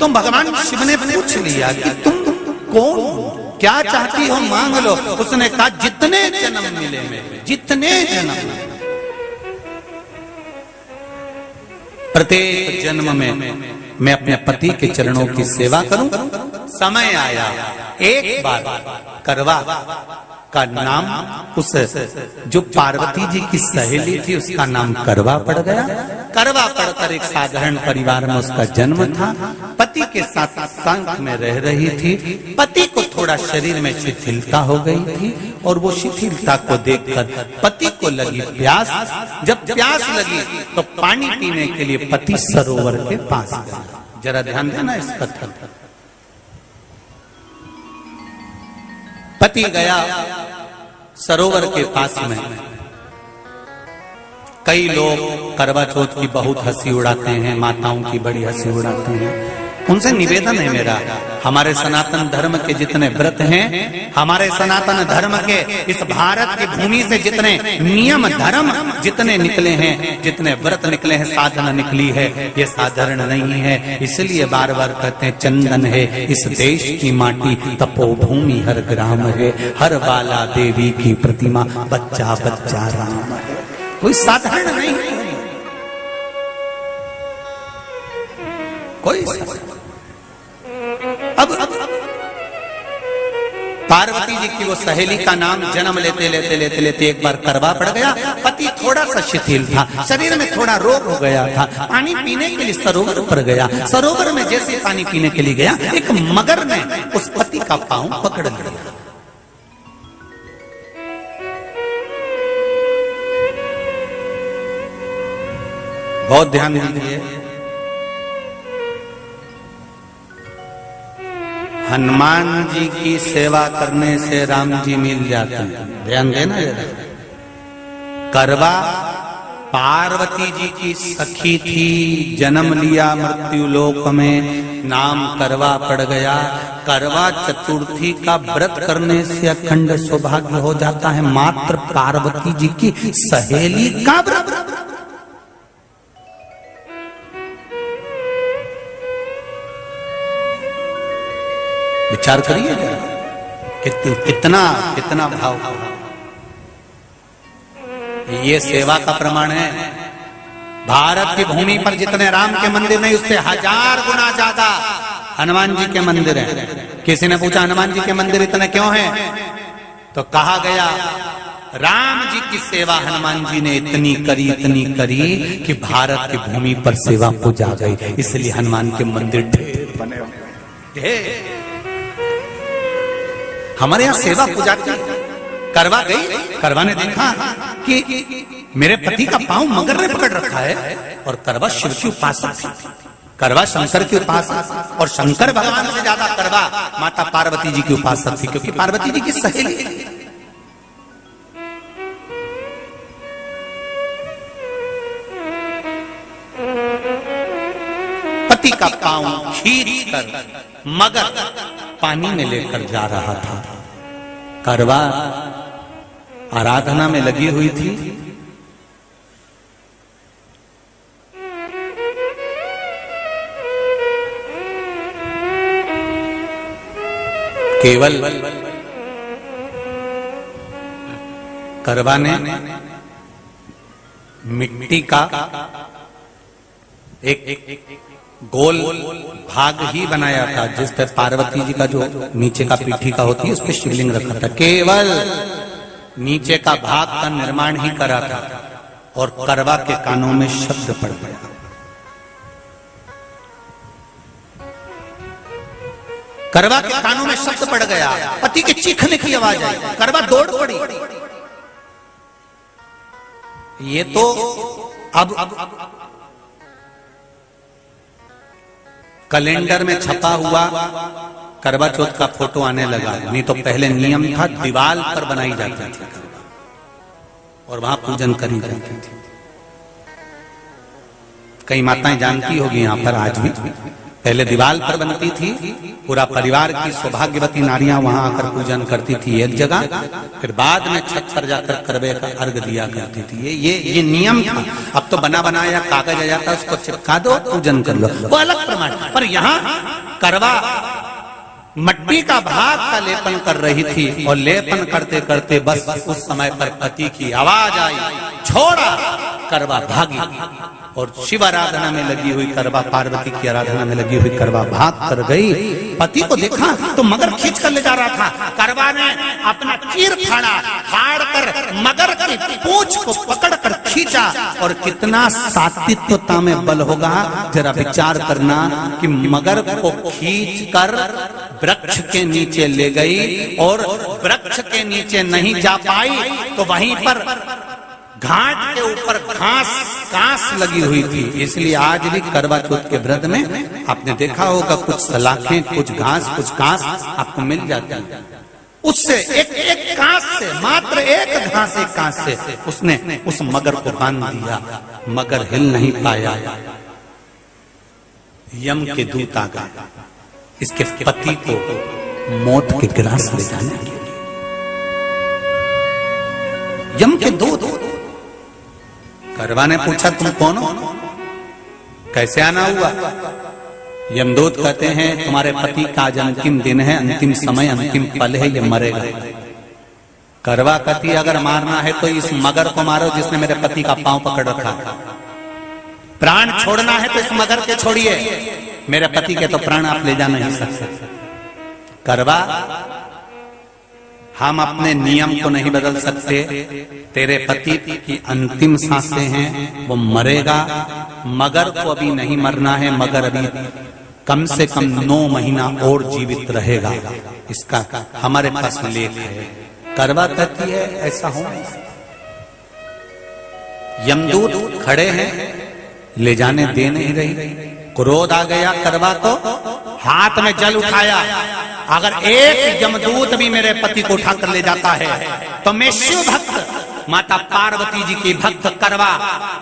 तो भगवान शिव ने पूछ लिया कि तुम कौन, क्या चाहती हो मांग लो। उसने कहा जितने जन्म मिले मेरे, जितने जन्म, प्रत्येक जन्म में मैं अपने पति के चरणों की सेवा करूं। समय आया एक बार करवा का नाम, उस जो पार्वती जी की सहेली थी उसका नाम करवा पड़ गया। करवा पड़कर एक साधारण परिवार में उसका जन्म था। पति के साथ संग में रह रही थी। पति को थोड़ा शरीर में शिथिलता हो गई थी और वो शिथिलता को देखकर पति को लगी प्यास। जब प्यास लगी तो पानी पीने के लिए पति सरोवर के पास गया। जरा ध्यान देना इस कथन। पति गया सरोवर के पास में। कई लोग करवा चौथ की बहुत हंसी उड़ाते हैं, माताओं की बड़ी हंसी उड़ाते हैं। उनसे निवेदन है मेरा, हमारे सनातन धर्म के जितने व्रत हैं, हमारे सनातन धर्म के इस भारत की भूमि से जितने नियम धर्म जितने निकले हैं, जितने व्रत निकले हैं, साधना निकली है, ये साधारण नहीं है। इसलिए बार बार कहते हैं चंदन है इस देश की माटी, तपोभूमि हर ग्राम है, हर बाला देवी की प्रतिमा, बच्चा बच्चा राम है। कोई साधारण नहीं, कोई अब पार्वती जी की वो सहेली का नाम जन्म लेते लेते लेते लेते एक बार करवा पड़ गया। पति थोड़ा सा शिथिल था, शरीर में थोड़ा रोग हो गया था। पानी पीने के लिए सरोवर पर गया। सरोवर में जैसे पानी पीने के लिए गया, एक मगर ने उस पति का पांव पकड़ लिया। बहुत ध्यान दीजिए, हनुमान जी की सेवा करने से राम जी मिल जाते हैं। ध्यान देना जरा। करवा पार्वती जी की सखी थी, जन्म लिया मृत्यु लोक में, नाम करवा पड़ गया। करवा चतुर्थी का व्रत करने से अखंड सौभाग्य हो जाता है। मात्र पार्वती जी की सहेली का व्रत। विचार करिए कितना कितना भाव। ये सेवा का प्रमाण है। भारत की भूमि पर जितने राम के मंदिर नहीं, उससे 1000 गुना ज्यादा हनुमान जी के मंदिर हैं। किसी ने पूछा हनुमान जी के मंदिर इतने क्यों हैं, तो कहा गया राम जी की सेवा हनुमान जी ने इतनी करी कि भारत की भूमि पर सेवा पूजा गई। इसलिए हनुमान के मंदिर ढेर बने हुए, ढेर। हमारे यहाँ सेवा पूजा की। करवा गई, करवा ने देखा कि मेरे पति का पांव मगर ने पकड़ रखा है, और करवा शिव की उपासक थी। करवा शंकर की उपासक, और शंकर भगवान से ज्यादा करवा माता पार्वती जी की उपासक थी, क्योंकि पार्वती जी की सहेली थी। पति का पांव खींचकर मगर पानी में लेकर जा रहा था। करवा आराधना में लगी हुई थी। केवल करवा ने मिट्टी का एक गोल भाग ही बनाया था, जिस पर पार्वती जी का जो नीचे का पीठी का होती है, उस पर शिवलिंग रखा था। केवल नीचे का भाग का निर्माण ही करा था, और करवा के कानों में शब्द पड़ गया। करवा के कानों में शब्द पड़ गया, पति के चीखने की आवाज आई। करवा दौड़ पड़ी। ये तो अब कैलेंडर में छपा हुआ करवा चौथ का फोटो आने लगा, नहीं तो पहले नियम था दीवार पर बनाई जाती थी और वहां पूजन करी जाती थी। कई माताएं जानती होगी यहाँ पर आज भी पहले दीवार पर बनती थी, पूरा परिवार की सौभाग्यवती नारियां वहां आकर पूजन करती थी एक जगह, फिर बाद में छत पर जाकर करवे का अर्घ दिया करती थी। ये नियम था। अब तो बना बनाया कागज आ जाता, उसको चिपका दो, पूजन कर लो, वो अलग प्रमाण। पर यहाँ करवा मट्टी का भाग का लेपन कर रही थी, और लेपन करते करते बस उस समय पर पति की आवाज आई, छोड़ा, करवा भागी। और शिव आराधना में लगी हुई करवा, पार्वती की आराधना में लगी हुई करवा भाग कर गई। पति को देखा तो मगर खींच कर ले जा रहा था। करवा ने अपना चीर फाड़ कर मगर की पूंछ को पकड़कर खींचा। और कितना सात्विकता में बल होगा, जरा विचार करना कि मगर को खींच कर वृक्ष के नीचे ले गई, और वृक्ष के नीचे नहीं जा पाई तो वहीं पर घाट के ऊपर घास लगी हुई थी। इसलिए आज भी करवा चौथ के व्रत में आपने देखा होगा कुछ सलाखें, कुछ घास आपको मिल जाती है। उससे एक घास से, मात्र एक घास, एक घास से उसने उस मगर को बांध दिया। मगर हिल नहीं पाया। यम के दूत आ गए इसके पति को मौत के ग्रास ले जाने के लिए। यम के दूत। करवा ने पूछा, तुम कौन हो, कैसे आना हुआ? यमदूत कहते हैं, तुम्हारे पति का आज अंतिम दिन है, अंतिम समय, अंतिम पल है, ये मरेगा। करवा कहती, अगर मारना है तो इस मगर को मारो जिसने मेरे पति का पांव पकड़ रखा है। प्राण छोड़ना है तो इस मगर के छोड़िए, मेरे पति के तो प्राण आप ले जा नहीं सकते। करवा, हम अपने नियम को नहीं बदल सकते। तेरे पति की अंतिम सांसें हैं, वो मरेगा। मगर को अभी नहीं मरना है, मगर अभी कम से कम 9 महीना और जीवित रहेगा। इसका हमारे पास लेख है। करवा कहती है, ऐसा हो नहीं सकता। यमदूत खड़े हैं, ले जाने दे नहीं रही। क्रोध आ गया करवा को, हाथ में जल उठाया। अगर एक यमदूत भी मेरे पति को उठाकर ले जाता है तो मैं शिव भक्त माता पार्वती जी की भक्त करवा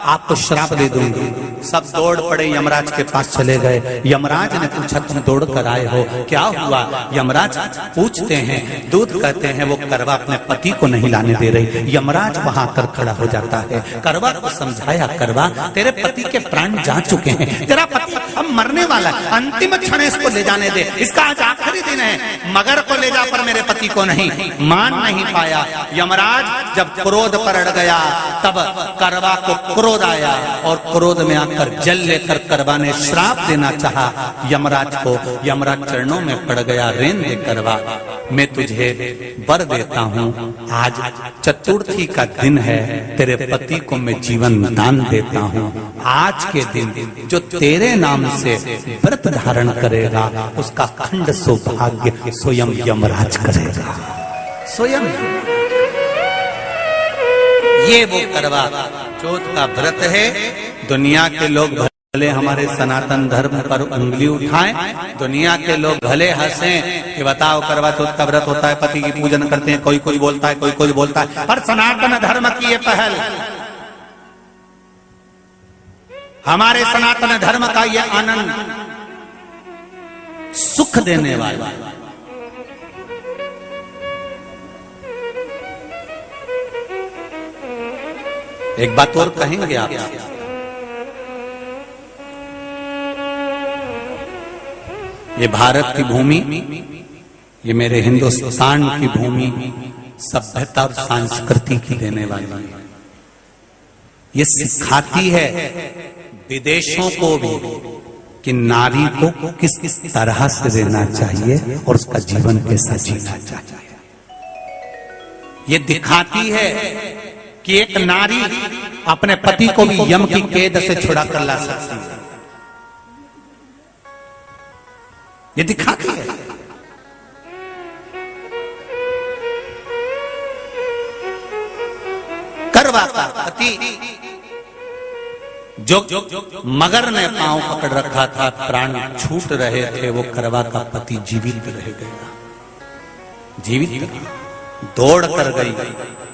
आपको श्राप दे दूंगी। सब दौड़ पड़े, यमराज के पास चले गए। यमराज ने पूछा, तुम दौड़ कर आए हो, क्या हुआ? यमराज पूछते हैं, दूत कहते हैं, वो करवा अपने पति को नहीं लाने दे रही। यमराज वहां कर खड़ा हो जाता है। करवा को समझाया, करवा तेरे पति के प्राण जा चुके हैं, तेरा पति अब मरने वाला है, अंतिम क्षण इसको ले जाने दे, इसका आज आखिरी दिन है। मगर को ले जा पर मेरे पति को नहीं। मान नहीं पाया। यमराज जब क्रोध पर अड़ गया तब करवा को क्रोध आया, और क्रोध में आकर जल लेकर करवा ने श्राप देना चाहा यमराज को। यमराज चरणों में पड़ गया, रेन दे करवा, मैं तुझे वर देता हूँ, आज चतुर्थी का दिन है, तेरे पति को मैं जीवन दान देता हूँ। आज के दिन जो तेरे नाम से व्रत धारण करेगा उसका खंड सौभाग्य स्वयं यमराज करेगा। स्वयं ये वो करवा चौथ का व्रत है। दुनिया के लोग भले हमारे सनातन धर्म पर उंगली उठाएं, दुनिया के लोग भले हंसें कि बताओ करवा चौथ का व्रत होता है, पति की पूजन करते हैं, कोई बोलता है, कोई बोलता है, पर सनातन धर्म की ये पहल, हमारे सनातन धर्म का ये आनंद, सुख देने वाला। एक बात और कहेंगे आप, ये भारत की भूमि, ये मेरे हिंदुस्तान की भूमि सभ्यता और संस्कृति की देने वाली है। ये सिखाती है विदेशों को भी कि नारी को किस तरह से रहना चाहिए और उसका जीवन कैसा जीना चाहिए। ये दिखाती है कि एक नारी अपने पति को भी यम की कैद से छुड़ा कर ला सकती है। ये दिखाती है। करवा का पति जो मगर ने पांव पकड़ रखा था, प्राण छूट रहे थे, वो करवा का पति जीवित रह गया। जीवित दौड़ कर गई,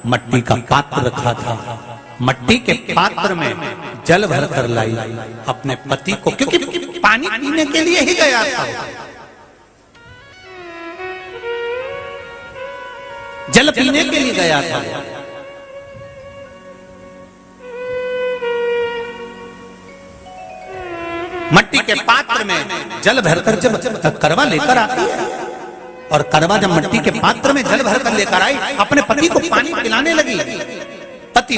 मट्टी का पात्र रखा था, मट्टी के पात्र में जल भर कर लाई अपने पति को, क्योंकि पानी पीने के लिए ही गया था, जल पीने के लिए गया था। मट्टी के पात्र में जल भरकर जब करवा लेकर आती है, और करवा जब मट्टी के पात्र में जल भरकर लेकर आई, अपने पति को पानी पिलाने लगी। पति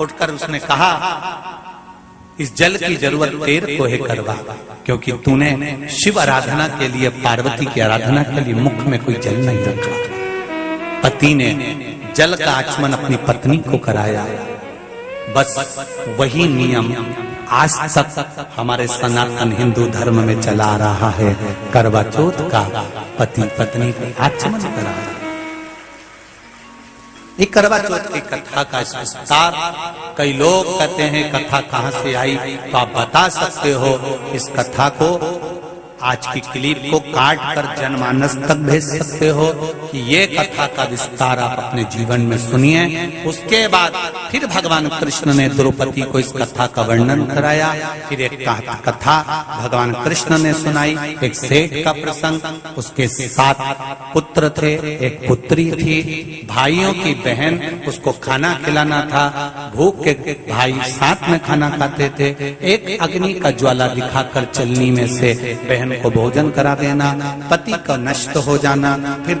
उठकर उसने कहा, इस जल की जरूरत तेरे को है करवा, क्योंकि तूने शिव आराधना के लिए, पार्वती की आराधना के लिए मुख में कोई जल नहीं रखा। पति ने जल का आचमन अपनी पत्नी को कराया। बस वही नियम आज तक हमारे सनातन हिंदू धर्म में चला आ रहा है। करवा चौथ का पति पत्नी को आचमन करा। ये करवा चौथ की कथा का विस्तार, कई लोग कहते हैं कथा कहाँ से आई, तो आप बता सकते हो। इस कथा को, आज की क्लिप को काट कर जनमानस तक भेज सकते हो कि ये कथा का विस्तार आप अपने जीवन में सुनिए। उसके बाद फिर भगवान कृष्ण ने द्रौपदी को इस कथा का वर्णन कराया। फिर एक कथा भगवान कृष्ण ने सुनाई, एक सेठ का प्रसंग। उसके 7 पुत्र थे, एक पुत्री थी। भाइयों की बहन, उसको खाना खिलाना था। भूख के भाई साथ में खाना खाते थे। एक अग्नि का ज्वाला दिखाकर चलनी में से बहन को भोजन करा देना, पति का नष्ट हो जाना, फिर